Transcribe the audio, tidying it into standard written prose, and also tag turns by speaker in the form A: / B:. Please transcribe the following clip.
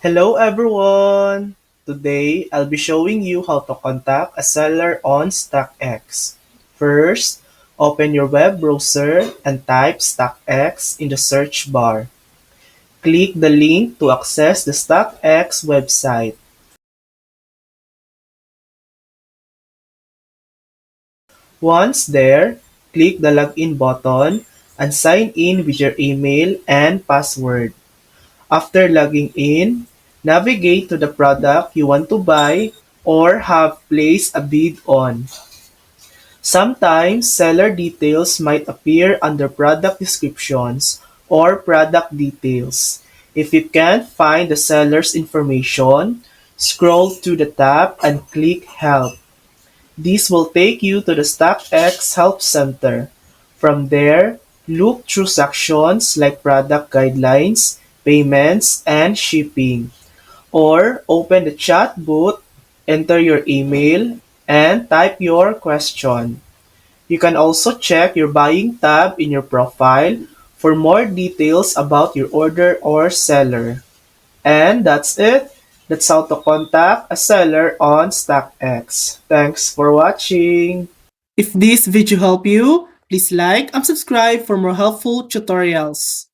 A: Hello everyone! Today, I'll be showing you how to contact a seller on StockX. First, open your web browser and type StockX in the search bar. Click the link to access the StockX website. Once there, click the login button and sign in with your email and password. After logging in, navigate to the product you want to buy or have placed a bid on. Sometimes seller details might appear under product descriptions or product details. If you can't find the seller's information, scroll to the tab and click Help. This will take you to the StockX Help Center. From there, look through sections like product guidelines, payments, and shipping. Or open the chat booth, enter your email, and type your question. You can also check your buying tab in your profile for more details about your order or seller. And that's it. That's how to contact a seller on StockX. Thanks for watching. If this video helped you, please like and subscribe for more helpful tutorials.